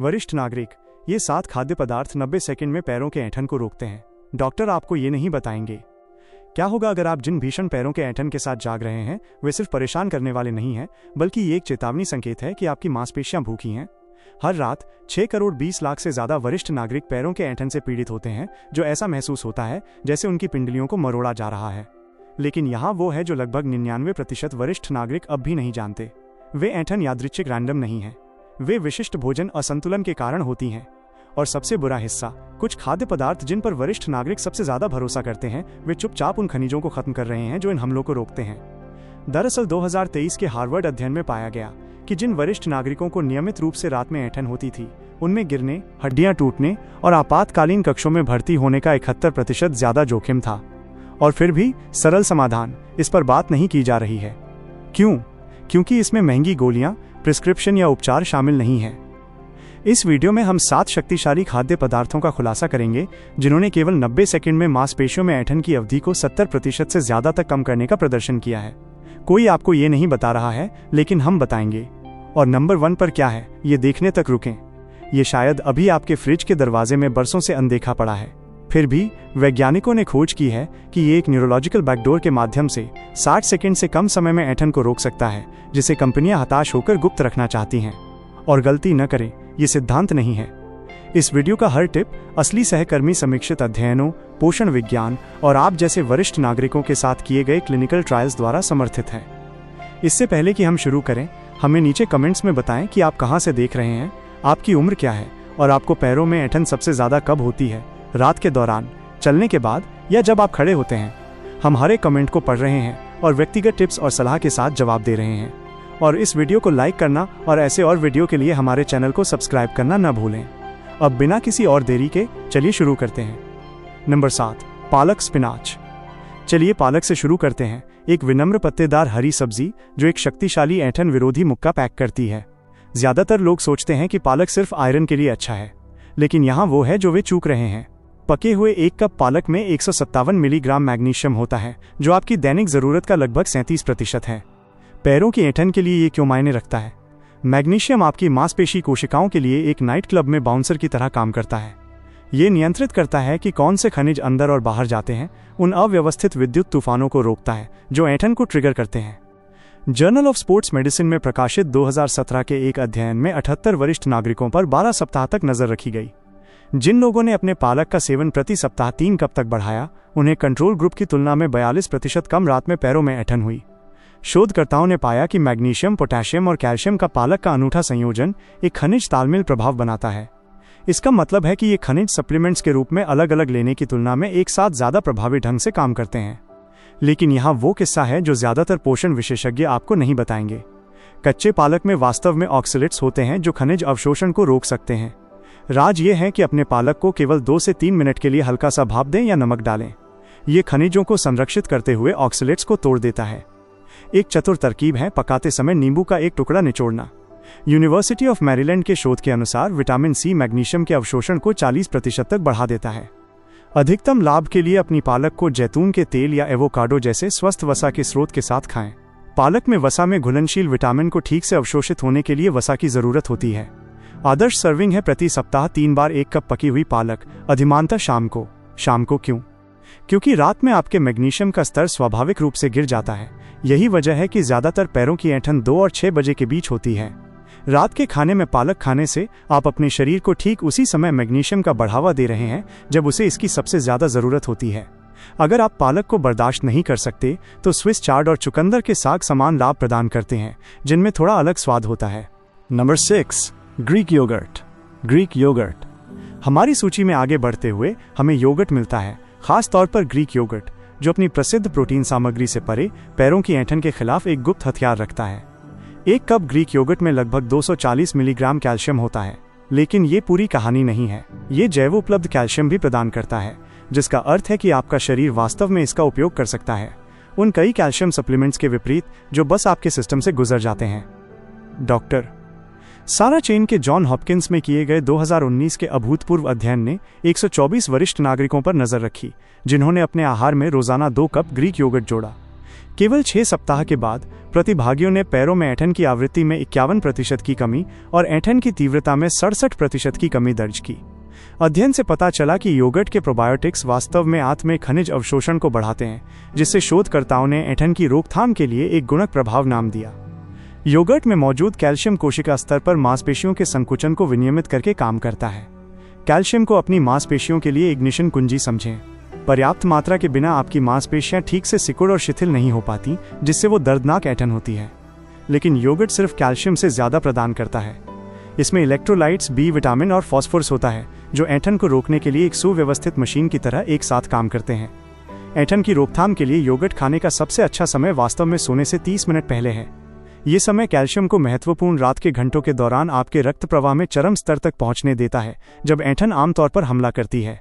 वरिष्ठ नागरिक, ये 7 खाद्य पदार्थ 90 सेकंड में पैरों के ऐंठन को रोकते हैं। डॉक्टर आपको ये नहीं बताएंगे। क्या होगा अगर आप जिन भीषण पैरों के ऐंठन के साथ जाग रहे हैं वे सिर्फ परेशान करने वाले नहीं हैं, बल्कि ये एक चेतावनी संकेत है कि आपकी मांसपेशियां भूखी हैं। हर रात 6 करोड़ 20 लाख से ज्यादा वरिष्ठ नागरिक पैरों के ऐंठन से पीड़ित होते हैं, जो ऐसा महसूस होता है जैसे उनकी पिंडलियों को मरोड़ा जा रहा है। लेकिन यहाँ वो है जो लगभग 99% वरिष्ठ नागरिक अब भी नहीं जानते। वे ऐंठन यादृच्छिक रैंडम नहीं है, वे विशिष्ट भोजन असंतुलन के कारण होती हैं। और सबसे बुरा हिस्सा, कुछ खाद्य पदार्थ जिन पर वरिष्ठ नागरिक सबसे ज्यादा भरोसा करते हैं, वे चुपचाप उन खनिजों को खत्म कर रहे हैं जो इन हमलों को रोकते हैं। दरअसल 2023 के हार्वर्ड अध्ययन में पाया गया कि जिन वरिष्ठ नागरिकों को नियमित रूप से रात में ऐंठन होती थी, उनमें गिरने, हड्डियां टूटने और आपातकालीन कक्षों में भर्ती होने का 71% ज्यादा जोखिम था। और फिर भी सरल समाधान, इस पर बात नहीं की जा रही है। क्यों? क्योंकि इसमें महंगी गोलियां, प्रिस्क्रिप्शन या उपचार शामिल नहीं है। इस वीडियो में हम 7 शक्तिशाली खाद्य पदार्थों का खुलासा करेंगे जिन्होंने केवल 90 सेकंड में मांसपेशियों में ऐंठन की अवधि को 70% से ज्यादा तक कम करने का प्रदर्शन किया है। कोई आपको ये नहीं बता रहा है, लेकिन हम बताएंगे। और नंबर 1 पर क्या है, ये देखने तक रुकें। ये शायद अभी आपके फ्रिज के दरवाजे में बरसों से अनदेखा पड़ा है। फिर भी वैज्ञानिकों ने खोज की है कि ये एक न्यूरोलॉजिकल बैकडोर के माध्यम से 60 सेकंड से कम समय में ऐंठन को रोक सकता है, जिसे कंपनियां हताश होकर गुप्त रखना चाहती हैं। और गलती न करें, ये सिद्धांत नहीं है। इस वीडियो का हर टिप असली सहकर्मी समीक्षित अध्ययनों, पोषण विज्ञान और आप जैसे वरिष्ठ नागरिकों के साथ किए गए क्लिनिकल ट्रायल्स द्वारा समर्थित है। इससे पहले कि हम शुरू करें, हमें नीचे कमेंट्स में बताएं कि आप कहां से देख रहे हैं, आपकी उम्र क्या है और आपको पैरों में ऐंठन सबसे ज्यादा कब होती है, रात के दौरान, चलने के बाद या जब आप खड़े होते हैं। हम हर एक कमेंट को पढ़ रहे हैं और व्यक्तिगत टिप्स और सलाह के साथ जवाब दे रहे हैं। और इस वीडियो को लाइक करना और ऐसे और वीडियो के लिए हमारे चैनल को सब्सक्राइब करना न भूलें। अब बिना किसी और देरी के चलिए शुरू करते हैं। नंबर 7, पालक स्पिनाच। चलिए पालक से शुरू करते हैं, एक विनम्र पत्तेदार हरी सब्जी जो एक शक्तिशाली ऐंठन विरोधी मुक्का पैक करती है। ज्यादातर लोग सोचते हैं कि पालक सिर्फ आयरन के लिए अच्छा है, लेकिन यहाँ वो है जो वे चूक रहे हैं। पके हुए 1 कप पालक में 157 मिलीग्राम मैग्नीशियम होता है, जो आपकी दैनिक जरूरत का लगभग 37% है। पैरों की ऐंठन के लिए ये क्यों मायने रखता है? मैग्नीशियम आपकी मांसपेशी कोशिकाओं के लिए एक नाइट क्लब में बाउंसर की तरह काम करता है। ये नियंत्रित करता है कि कौन से खनिज अंदर और बाहर जाते हैं, उन अव्यवस्थित विद्युत तूफानों को रोकता है जो ऐंठन को ट्रिगर करते हैं। जर्नल ऑफ स्पोर्ट्स मेडिसिन में प्रकाशित 2017 के एक अध्ययन में 78 वरिष्ठ नागरिकों पर 12 सप्ताह तक नजर रखी गई। जिन लोगों ने अपने पालक का सेवन प्रति सप्ताह 3 कप तक बढ़ाया, उन्हें कंट्रोल ग्रुप की तुलना में 42% कम रात में पैरों में ऐंठन हुई। शोधकर्ताओं ने पाया कि मैग्नीशियम, पोटेशियम और कैल्शियम का पालक का अनूठा संयोजन एक खनिज तालमेल प्रभाव बनाता है। इसका मतलब है कि ये खनिज सप्लीमेंट्स के रूप में अलग अलग लेने की तुलना में एक साथ ज्यादा प्रभावी ढंग से काम करते हैं। लेकिन यहाँ वो किस्सा है जो ज्यादातर पोषण विशेषज्ञ आपको नहीं बताएंगे। कच्चे पालक में वास्तव में ऑक्सलेट्स होते हैं जो खनिज अवशोषण को रोक सकते हैं। राज ये है कि अपने पालक को केवल 2 से 3 मिनट के लिए हल्का सा भाप दें या नमक डालें। ये खनिजों को संरक्षित करते हुए ऑक्सलेट्स को तोड़ देता है। एक चतुर तरकीब है पकाते समय नींबू का एक टुकड़ा निचोड़ना। यूनिवर्सिटी ऑफ मैरीलैंड के शोध के अनुसार विटामिन सी मैग्नीशियम के अवशोषण को 40% तक बढ़ा देता है। अधिकतम लाभ के लिए अपनी पालक को जैतून के तेल या एवोकाडो जैसे स्वस्थ वसा के स्रोत के साथ खाएं। पालक में वसा में घुलनशील विटामिन को ठीक से अवशोषित होने के लिए वसा की जरूरत होती है। आदर्श सर्विंग है प्रति सप्ताह 3 बार 1 कप पकी हुई पालक, अधिमानतः शाम को। शाम को क्यों? क्योंकि रात में आपके मैग्नीशियम का स्तर स्वाभाविक रूप से गिर जाता है। यही वजह है कि ज्यादातर पैरों की ऐंठन 2 और 6 बजे के बीच होती है। रात के खाने में पालक खाने से आप अपने शरीर को ठीक उसी समय मैग्नीशियम का बढ़ावा दे रहे हैं जब उसे इसकी सबसे ज्यादा जरूरत होती है। अगर आप पालक को बर्दाश्त नहीं कर सकते, तो स्विस चार्ड और चुकंदर के साग समान लाभ प्रदान करते हैं, जिनमें थोड़ा अलग स्वाद होता है। Number 6, Greek yogurt. Greek yogurt. हमारी सूची में आगे बढ़ते हुए हमें योगर्ट मिलता है, खास तौर पर ग्रीक योगर्ट, जो अपनी प्रसिद्ध प्रोटीन सामग्री से परे पैरों की ऐंठन के खिलाफ एक गुप्त हथियार रखता है। 1 कप ग्रीक योगर्ट में लगभग 240 मिलीग्राम कैल्शियम होता है, लेकिन ये पूरी कहानी नहीं है। ये जैव उपलब्ध कैल्शियम भी प्रदान करता है, जिसका अर्थ है कि आपका शरीर वास्तव में इसका उपयोग कर सकता है, उन कई कैल्शियम सप्लीमेंट्स के विपरीत जो बस आपके सिस्टम से गुजर जाते हैं। डॉक्टर सारा चेन के जॉन हॉपकिंस में किए गए 2019 के अभूतपूर्व अध्ययन ने 124 वरिष्ठ नागरिकों पर नजर रखी, जिन्होंने अपने आहार में रोजाना 2 कप ग्रीक योगर्ट जोड़ा। केवल 6 सप्ताह के बाद प्रतिभागियों ने पैरों में ऐंठन की आवृत्ति में 51% की कमी और ऐंठन की तीव्रता में 67% की कमी दर्ज की। अध्ययन से पता चला कि योगर्ट के प्रोबायोटिक्स वास्तव में आंत में खनिज अवशोषण को बढ़ाते हैं, जिससे शोधकर्ताओं ने ऐंठन की रोकथाम के लिए एक गुणक प्रभाव नाम दिया। योगर्ट में मौजूद कैल्शियम कोशिका स्तर पर मांसपेशियों के संकुचन को विनियमित करके काम करता है। कैल्शियम को अपनी मांसपेशियों के लिए इग्निशन कुंजी समझें। पर्याप्त मात्रा के बिना आपकी मांसपेशियां ठीक से सिकुड़ और शिथिल नहीं हो पाती, जिससे वो दर्दनाक ऐंठन होती है। लेकिन योगर्ट सिर्फ कैल्शियम से ज्यादा प्रदान करता है। इसमें इलेक्ट्रोलाइट्स, बी विटामिन और फास्फोरस होता है, जो ऐंठन को रोकने के लिए एक सुव्यवस्थित मशीन की तरह एक साथ काम करते हैं। ऐंठन की रोकथाम के लिए योगर्ट खाने का सबसे अच्छा समय वास्तव में सोने से 30 मिनट पहले है। ये समय कैल्शियम को महत्वपूर्ण रात के घंटों के दौरान आपके रक्त प्रवाह में चरम स्तर तक पहुंचने देता है, जब ऐंठन आमतौर पर हमला करती है।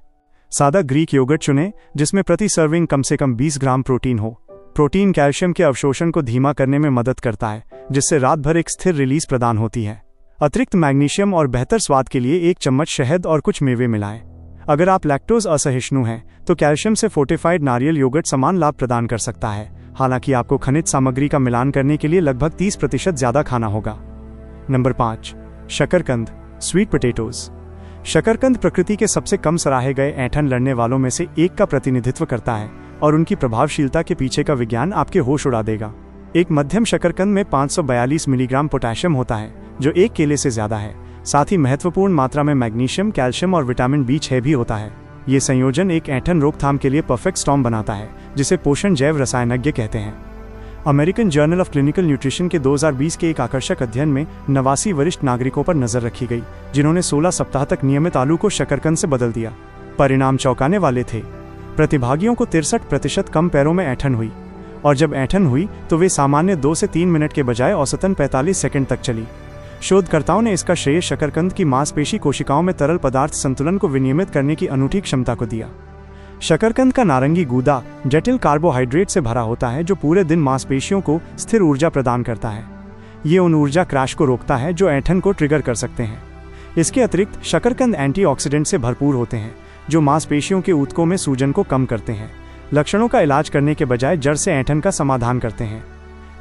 सादा ग्रीक योगर्ट चुनें, जिसमें प्रति सर्विंग कम से कम 20 ग्राम प्रोटीन हो। प्रोटीन कैल्शियम के अवशोषण को धीमा करने में मदद करता है, जिससे रात भर एक स्थिर रिलीज प्रदान होती है। अतिरिक्त मैग्नीशियम और बेहतर स्वाद के लिए 1 चम्मच शहद और कुछ मेवे मिलाएं। अगर आप लैक्टोज असहिष्णु हैं, तो कैल्शियम से फोर्टिफाइड नारियल योगर्ट समान लाभ प्रदान कर सकता है, हालांकि आपको खनिज सामग्री का मिलान करने के लिए लगभग 30% ज्यादा खाना होगा। नंबर 5, शकरकंद, स्वीट पोटैटोज। शकरकंद प्रकृति के सबसे कम सराहे गए ऐंठन लड़ने वालों में से एक का प्रतिनिधित्व करता है, और उनकी प्रभावशीलता के पीछे का विज्ञान आपके होश उड़ा देगा। एक मध्यम शकरकंद में 542 मिलीग्राम पोटेशियम होता है, जो एक केले से ज्यादा है। साथ ही महत्वपूर्ण मात्रा में मैग्नीशियम, कैल्शियम और विटामिन B6 भी होता है। ये संयोजन एक ऐंठन रोकथाम के लिए परफेक्ट स्टॉर्म बनाता है, जिसे पोषण जैव रसायनज्ञ कहते हैं। American journal of clinical nutrition के 2020 के एक आकर्षक अध्ययन में 89 वरिष्ठ नागरिकों पर नजर रखी गई, जिन्होंने 16 सप्ताह तक नियमित आलू को शकरकंद से बदल दिया। परिणाम चौंकाने वाले थे। प्रतिभागियों को 63% कम पैरों में ऐंठन हुई, और जब ऐंठन हुई तो वे सामान्य 2 से 3 मिनट के बजाय औसतन 45 सेकंड तक चली। शोधकर्ताओं ने इसका श्रेय शकरकंद की मांसपेशी कोशिकाओं में तरल पदार्थ संतुलन को विनियमित करने की अनूठी क्षमता को दिया। शकरकंद का नारंगी गूदा जटिल कार्बोहाइड्रेट से भरा होता है, जो पूरे दिन मांसपेशियों को स्थिर ऊर्जा प्रदान करता है। ये उन ऊर्जा क्रैश को रोकता है जो ऐंठन को ट्रिगर कर सकते हैं। इसके अतिरिक्त शकरकंद एंटीऑक्सीडेंट से भरपूर होते हैं, जो मांसपेशियों के ऊतकों में सूजन को कम करते हैं। लक्षणों का इलाज करने के बजाय जड़ से ऐंठन का समाधान करते हैं।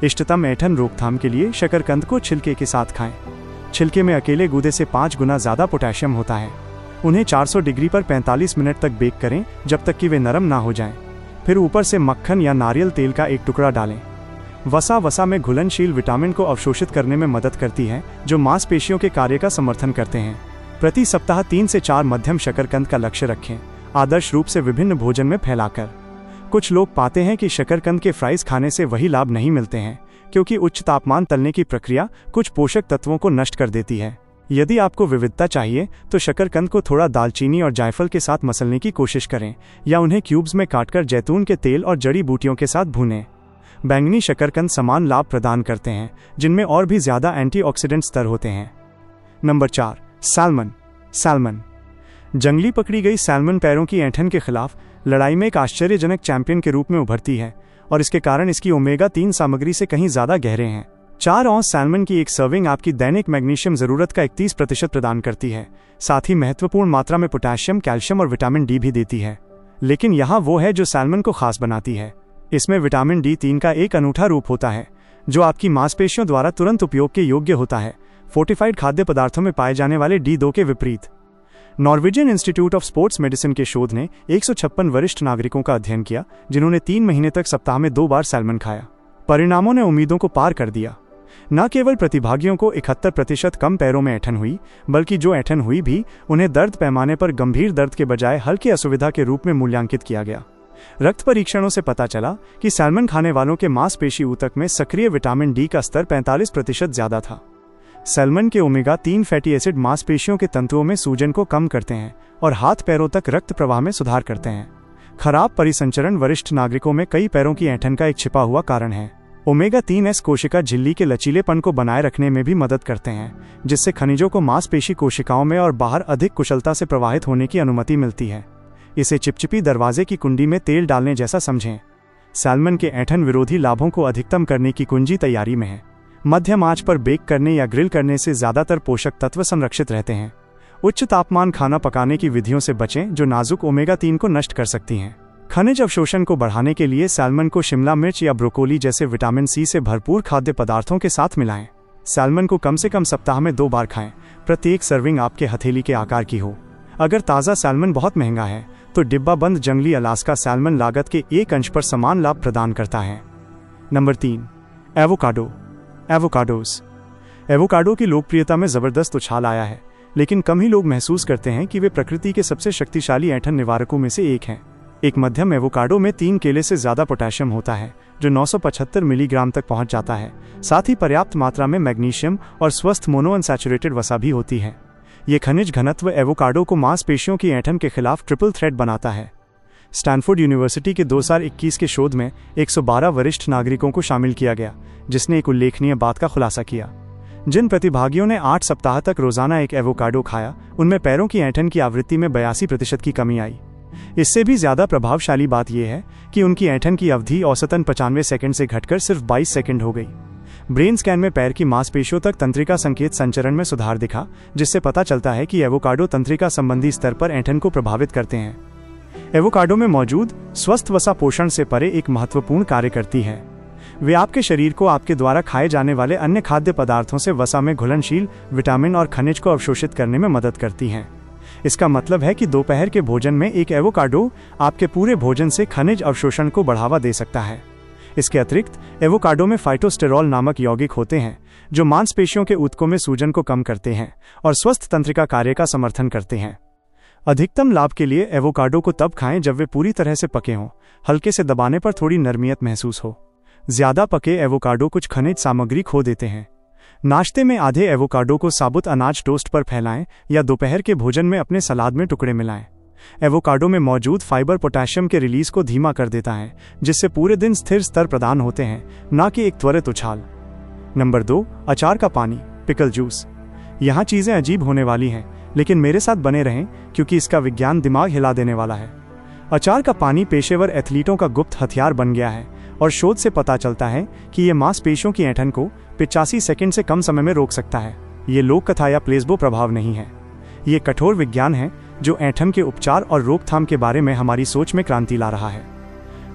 इष्टतम ऐंठन रोकथाम के लिए शकरकंद को छिलके के साथ खाएं। छिलके में अकेले गूदे से 5 गुना ज्यादा पोटेशियम होता है। उन्हें 400 डिग्री पर 45 मिनट तक बेक करें, जब तक कि वे नरम ना हो जाएं। फिर ऊपर से मक्खन या नारियल तेल का एक टुकड़ा डालें। वसा में घुलनशील विटामिन को अवशोषित करने में मदद करती है, जो मांसपेशियों के कार्य का समर्थन करते हैं। प्रति सप्ताह 3 से 4 मध्यम शकरकंद का लक्ष्य रखें, आदर्श रूप से विभिन्न भोजन में फैलाकर। कुछ लोग पाते हैं कि शकरकंद के फ्राइज खाने से वही लाभ नहीं मिलते हैं, क्योंकि उच्च तापमान तलने की प्रक्रिया कुछ पोषक तत्वों को नष्ट कर देती है। यदि आपको विविधता चाहिए, तो शकरकंद को थोड़ा दालचीनी और जायफल के साथ मसलने की कोशिश करें, या उन्हें क्यूब्स में काटकर जैतून के तेल और जड़ी बूटियों के साथ भूनें। बैंगनी शकरकंद समान लाभ प्रदान करते हैं, जिनमें और भी ज्यादा एंटीऑक्सीडेंट स्तर होते हैं। Number 4, salmon. जंगली पकड़ी गई सैल्मन पैरों की ऐंठन के खिलाफ लड़ाई में एक आश्चर्यजनक चैंपियन के रूप में उभरती है, और इसके कारण इसकी ओमेगा 3 सामग्री से कहीं ज्यादा गहरे हैं। 4 औंस सैल्मन की एक सर्विंग आपकी दैनिक मैग्नीशियम जरूरत का 31% प्रदान करती है। साथ ही महत्वपूर्ण मात्रा में पोटेशियम, कैल्शियम और विटामिन D भी देती है। लेकिन यहाँ वो है जो सैल्मन को खास बनाती है। इसमें विटामिन D3 का एक अनूठा रूप होता है, जो आपकी मांसपेशियों द्वारा तुरंत उपयोग के योग्य होता है, फोर्टिफाइड खाद्य पदार्थों में पाए जाने वाले D2 के विपरीत। Norwegian institute of sports medicine के शोध ने 156 वरिष्ठ नागरिकों का अध्ययन किया, जिन्होंने 3 महीने तक सप्ताह में 2 बार सैल्मन खाया। परिणामों ने उम्मीदों को पार कर दिया। न केवल प्रतिभागियों को 71% कम पैरों में ऐंठन हुई, बल्कि जो ऐंठन हुई भी, उन्हें दर्द पैमाने पर गंभीर दर्द के बजाय हल्की असुविधा के रूप में मूल्यांकित किया गया। रक्त परीक्षणों से पता चला कि सैल्मन खाने वालों के मांसपेशी ऊतक में सक्रिय विटामिन D का स्तर 45% ज्यादा था। सैल्मन के ओमेगा 3 फैटी एसिड मांसपेशियों के तंतुओं में सूजन को कम करते हैं और हाथ पैरों तक रक्त प्रवाह में सुधार करते हैं। खराब परिसंचरण वरिष्ठ नागरिकों में कई पैरों की ऐंठन का एक छिपा हुआ कारण है। ओमेगा 3S कोशिका झिल्ली के लचीलेपन को बनाए रखने में भी मदद करते हैं, जिससे खनिजों को मांसपेशी कोशिकाओं में और बाहर अधिक कुशलता से प्रवाहित होने की अनुमति मिलती है। इसे चिपचिपी दरवाजे की कुंडी में तेल डालने जैसा समझें। सैल्मन के ऐंठन विरोधी लाभों को अधिकतम करने की कुंजी तैयारी में है। मध्यम आंच पर बेक करने या ग्रिल करने से ज्यादातर पोषक तत्व संरक्षित रहते हैं। उच्च तापमान खाना पकाने की विधियों से बचें, जो नाजुक ओमेगा 3 को नष्ट कर सकती हैं। खनिज अवशोषण को बढ़ाने के लिए सैल्मन को शिमला मिर्च या ब्रोकोली जैसे विटामिन सी से भरपूर खाद्य पदार्थों के साथ मिलाएं। सैल्मन को कम से कम सप्ताह में 2 बार खाएं। प्रत्येक सर्विंग आपके हथेली के आकार की हो। अगर ताज़ा सैल्मन बहुत महंगा है तो डिब्बा बंद जंगली अलास्का सैल्मन लागत के 1 अंश पर समान लाभ प्रदान करता है। Number 3, avocado. एवोकाडो की लोकप्रियता में ज़बरदस्त उछाल आया है, लेकिन कम ही लोग महसूस करते हैं कि वे प्रकृति के सबसे शक्तिशाली ऐंठन निवारकों में से एक हैं। एक मध्यम एवोकाडो में 3 केले से ज़्यादा पोटेशियम होता है, जो 975 मिलीग्राम तक पहुंच जाता है। साथ ही पर्याप्त मात्रा में मैग्नीशियम और स्वस्थ मोनोअनसैचुरेटेड वसा भी होती है। ये खनिज घनत्व एवोकाडो को मांसपेशियों की ऐंठन के खिलाफ ट्रिपल थ्रेट बनाता है। स्टैनफोर्ड यूनिवर्सिटी के 2021 के शोध में 112 वरिष्ठ नागरिकों को शामिल किया गया, जिसने एक उल्लेखनीय बात का खुलासा किया। जिन प्रतिभागियों ने 8 सप्ताह तक रोजाना एक एवोकाडो खाया, उनमें पैरों की ऐंठन की आवृत्ति में 82% की कमी आई। इससे भी ज्यादा प्रभावशाली बात यह है कि उनकी ऐंठन की अवधि औसतन 95 सेकंड से घटकर सिर्फ 22 सेकंड हो गई। ब्रेन स्कैन में पैर की मांसपेशियों तक तंत्रिका संकेत संचरण में सुधार दिखा, जिससे पता चलता है कि एवोकाडो तंत्रिका संबंधी स्तर पर ऐंठन को प्रभावित करते हैं। एवोकाडो में मौजूद स्वस्थ वसा पोषण से परे एक महत्वपूर्ण कार्य करती है। वे आपके शरीर को आपके द्वारा खाए जाने वाले अन्य खाद्य पदार्थों से वसा में घुलनशील विटामिन और खनिज को अवशोषित करने में मदद करती हैं। इसका मतलब है कि दोपहर के भोजन में एक एवोकाडो आपके पूरे भोजन से खनिज अवशोषण को बढ़ावा दे सकता है। इसके अतिरिक्त एवोकाडो में फाइटोस्टेरॉल नामक यौगिक होते हैं, जो मांसपेशियों के ऊतकों में सूजन को कम करते हैं और स्वस्थ तंत्रिका कार्य का समर्थन करते हैं। अधिकतम लाभ के लिए एवोकाडो को तब खाएं जब वे पूरी तरह से पके हों, हल्के से दबाने पर थोड़ी नरमियत महसूस हो। ज्यादा पके एवोकाडो कुछ खनिज सामग्री खो देते हैं। नाश्ते में आधे एवोकाडो को साबुत अनाज टोस्ट पर फैलाएं या दोपहर के भोजन में अपने सलाद में टुकड़े मिलाएं। एवोकाडो में मौजूद फाइबर पोटेशियम के रिलीज को धीमा कर देता है, जिससे पूरे दिन स्थिर स्तर प्रदान होते हैं, न कि एक त्वरित उछाल। नंबर 2, अचार का पानी, पिकल जूस। यहाँ चीजें अजीब होने वाली हैं, लेकिन मेरे साथ बने रहें क्योंकि इसका विज्ञान दिमाग हिला देने वाला है। अचार का पानी पेशेवर एथलीटों का गुप्त हथियार बन गया है और शोध से पता चलता है कि यह मांसपेशियों की ऐंठन को 85 सेकंड से कम समय में रोक सकता है। ये लोक कथा या प्लेसबो प्रभाव नहीं है। ये कठोर विज्ञान है जो ऐंठन के उपचार और रोकथाम के बारे में हमारी सोच में क्रांति ला रहा है।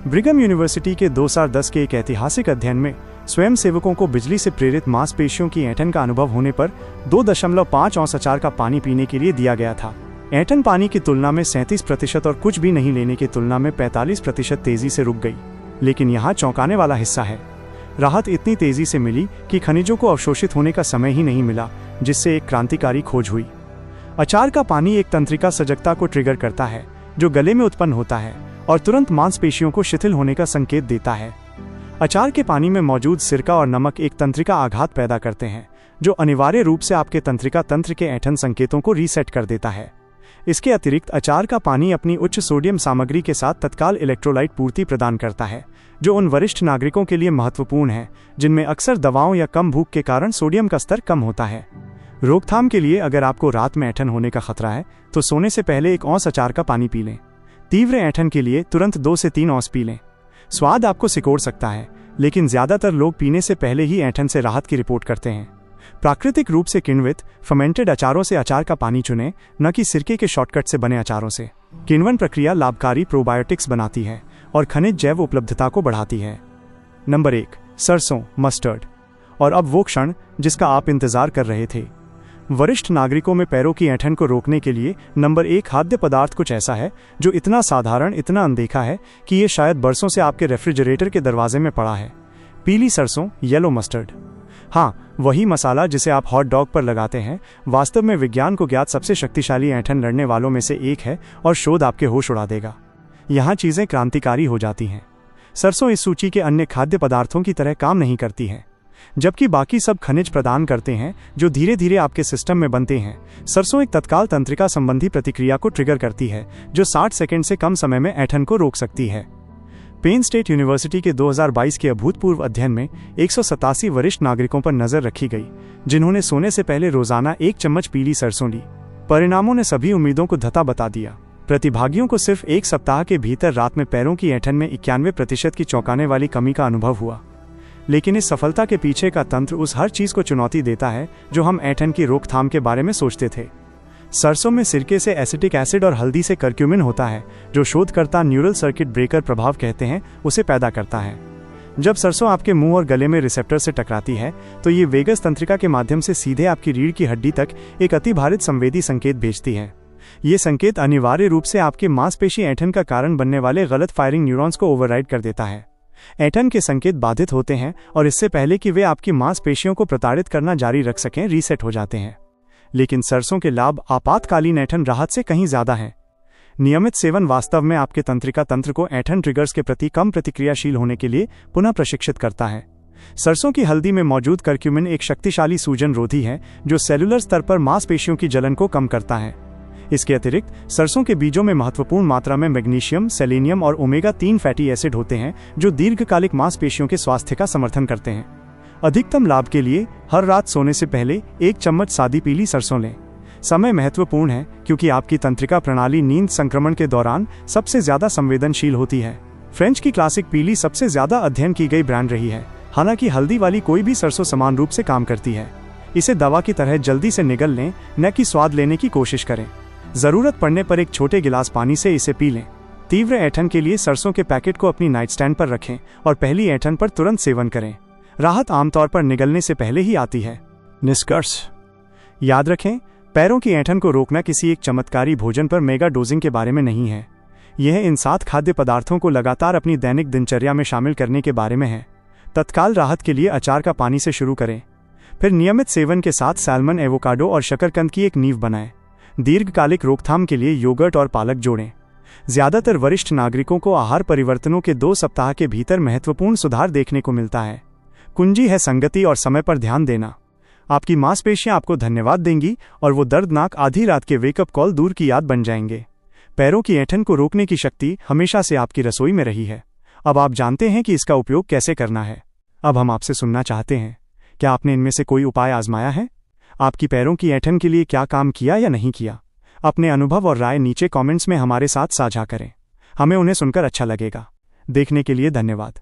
ब्रिगम यूनिवर्सिटी के 2010 के एक ऐतिहासिक अध्ययन में स्वयंसेवकों को बिजली से प्रेरित मांसपेशियों की ऐंठन का अनुभव होने पर 2.5 औंस अचार का पानी पीने के लिए दिया गया था। ऐंठन पानी की तुलना में 37% और कुछ भी नहीं लेने की तुलना में 45% तेजी से रुक गई। लेकिन यहाँ चौंकाने वाला हिस्सा है, राहत इतनी तेजी से मिली कि खनिजों को अवशोषित होने का समय ही नहीं मिला, जिससे एक क्रांतिकारी खोज हुई। अचार का पानी एक तंत्रिका सजगता को ट्रिगर करता है, जो गले में उत्पन्न होता है और तुरंत मांसपेशियों को शिथिल होने का संकेत देता है। अचार के पानी में मौजूद सिरका और नमक एक तंत्रिका आघात पैदा करते हैं, जो अनिवार्य रूप से आपके तंत्रिका तंत्र के ऐंठन संकेतों को रीसेट कर देता है। इसके अतिरिक्त अचार का पानी अपनी उच्च सोडियम सामग्री के साथ तत्काल इलेक्ट्रोलाइट पूर्ति प्रदान करता है, जो उन वरिष्ठ नागरिकों के लिए महत्वपूर्ण है जिनमें अक्सर दवाओं या कम भूख के कारण सोडियम का स्तर कम होता है। रोकथाम के लिए अगर आपको रात में ऐंठन होने का खतरा है तो सोने से पहले 1 औंस अचार का पानी पी लें। तीव्र ऐंठन के लिए तुरंत 2 से 3 औंस पी लें। स्वाद आपको सिकोड़ सकता है, लेकिन ज्यादातर लोग पीने से पहले ही ऐंठन से राहत की रिपोर्ट करते हैं। प्राकृतिक रूप से किण्वित फर्मेंटेड अचारों से अचार का पानी चुनें, न कि सिरके के शॉर्टकट से बने अचारों से। किण्वन प्रक्रिया लाभकारी प्रोबायोटिक्स बनाती है और खनिज जैव उपलब्धता को बढ़ाती है। नंबर 1, सरसों, मस्टर्ड। और अब वो क्षण जिसका आप इंतजार कर रहे थे। वरिष्ठ नागरिकों में पैरों की ऐंठन को रोकने के लिए नंबर 1 खाद्य पदार्थ कुछ ऐसा है जो इतना साधारण, इतना अनदेखा है कि ये शायद बरसों से आपके रेफ्रिजरेटर के दरवाजे में पड़ा है। पीली सरसों, येलो मस्टर्ड। हाँ, वही मसाला जिसे आप हॉट डॉग पर लगाते हैं, वास्तव में विज्ञान को ज्ञात सबसे शक्तिशाली ऐंठन लड़ने वालों में से एक है और शोध आपके होश उड़ा देगा। यहाँ चीजें क्रांतिकारी हो जाती हैं। सरसों इस सूची के अन्य खाद्य पदार्थों की तरह काम नहीं करती है, जबकि बाकी सब खनिज प्रदान करते हैं जो धीरे धीरे आपके सिस्टम में बनते हैं। सरसों एक तत्काल तंत्रिका संबंधी प्रतिक्रिया को ट्रिगर करती है जो 60 सेकंड से कम समय में ऐंठन को रोक सकती है। पेन स्टेट यूनिवर्सिटी के 2022 के अभूतपूर्व अध्ययन में 187 वरिष्ठ नागरिकों पर नजर रखी गई, जिन्होंने सोने से पहले रोजाना 1 चम्मच पीली सरसों ली। परिणामों ने सभी उम्मीदों को धता बता दिया। प्रतिभागियों को सिर्फ 1 सप्ताह के भीतर रात में पैरों की ऐंठन में 91% की चौंकाने वाली कमी का अनुभव हुआ। लेकिन इस सफलता के पीछे का तंत्र उस हर चीज को चुनौती देता है जो हम ऐंठन की रोकथाम के बारे में सोचते थे। सरसों में सिरके से एसिटिक एसिड और हल्दी से करक्यूमिन होता है, जो शोधकर्ता न्यूरल सर्किट ब्रेकर प्रभाव कहते हैं, उसे पैदा करता है। जब सरसों आपके मुंह और गले में रिसेप्टर से टकराती है तो ये वेगस तंत्रिका के माध्यम से सीधे आपकी रीढ़ की हड्डी तक एक अतिभारित संवेदी संकेत भेजती है। ये संकेत अनिवार्य रूप से आपके मांसपेशी ऐंठन का कारण बनने वाले गलत फायरिंग न्यूरॉन्स को ओवरराइड कर देता है। ऐंठन के संकेत बाधित होते हैं और इससे पहले कि वे आपकी मांसपेशियों को प्रताड़ित करना जारी रख सकें, रीसेट हो जाते हैं। लेकिन सरसों के लाभ आपातकालीन ऐंठन राहत से कहीं ज्यादा हैं। नियमित सेवन वास्तव में आपके तंत्रिका तंत्र को ऐंठन ट्रिगर्स के प्रति कम प्रतिक्रियाशील होने के लिए पुनः प्रशिक्षित करता है। सरसों की हल्दी में मौजूद करक्यूमिन एक शक्तिशाली सूजन रोधी है जो सेलुलर स्तर पर मांसपेशियों की जलन को कम करता है। इसके अतिरिक्त सरसों के बीजों में महत्वपूर्ण मात्रा में मैग्नीशियम, सेलेनियम और ओमेगा-3 फैटी एसिड होते हैं जो दीर्घकालिक मांसपेशियों के स्वास्थ्य का समर्थन करते हैं। अधिकतम लाभ के लिए हर रात सोने से पहले 1 चम्मच सादी पीली सरसों लें। समय महत्वपूर्ण है क्योंकि आपकी तंत्रिका प्रणाली नींद संक्रमण के दौरान सबसे ज्यादा संवेदनशील होती है। फ्रेंच की क्लासिक पीली सबसे ज्यादा अध्ययन की गई ब्रांड रही है। हालांकि हल्दी वाली कोई भी सरसों समान रूप से काम करती है। इसे दवा की तरह जल्दी से निगल लें, न कि स्वाद लेने की कोशिश करें। जरूरत पड़ने पर एक छोटे गिलास पानी से इसे पी लें। तीव्र ऐंठन के लिए सरसों के पैकेट को अपनी नाइट स्टैंड पर रखें और पहली ऐंठन पर तुरंत सेवन करें। राहत आमतौर पर निगलने से पहले ही आती है। निष्कर्ष: याद रखें, पैरों की ऐंठन को रोकना किसी एक चमत्कारी भोजन पर मेगा डोजिंग के बारे में नहीं है। यह इन 7 खाद्य पदार्थों को लगातार अपनी दैनिक दिनचर्या में शामिल करने के बारे में है। तत्काल राहत के लिए अचार का पानी से शुरू करें, फिर नियमित सेवन के साथ सैल्मन, एवोकाडो और शकरकंद की एक नींव बनाएं। दीर्घकालिक रोकथाम के लिए योगर्ट और पालक जोड़ें। ज्यादातर वरिष्ठ नागरिकों को आहार परिवर्तनों के 2 सप्ताह के भीतर महत्वपूर्ण सुधार देखने को मिलता है। कुंजी है संगति और समय पर ध्यान देना। आपकी मांसपेशियां आपको धन्यवाद देंगी और वो दर्दनाक आधी रात के वेकअप कॉल दूर की याद बन जाएंगे। पैरों की ऐंठन को रोकने की शक्ति हमेशा से आपकी रसोई में रही है। अब आप जानते हैं कि इसका उपयोग कैसे करना है। अब हम आपसे सुनना चाहते हैं, क्या आपने इनमें से कोई उपाय आजमाया है? आपकी पैरों की ऐंठन के लिए क्या काम किया या नहीं किया? अपने अनुभव और राय नीचे कमेंट्स में हमारे साथ साझा करें। हमें उन्हें सुनकर अच्छा लगेगा। देखने के लिए धन्यवाद।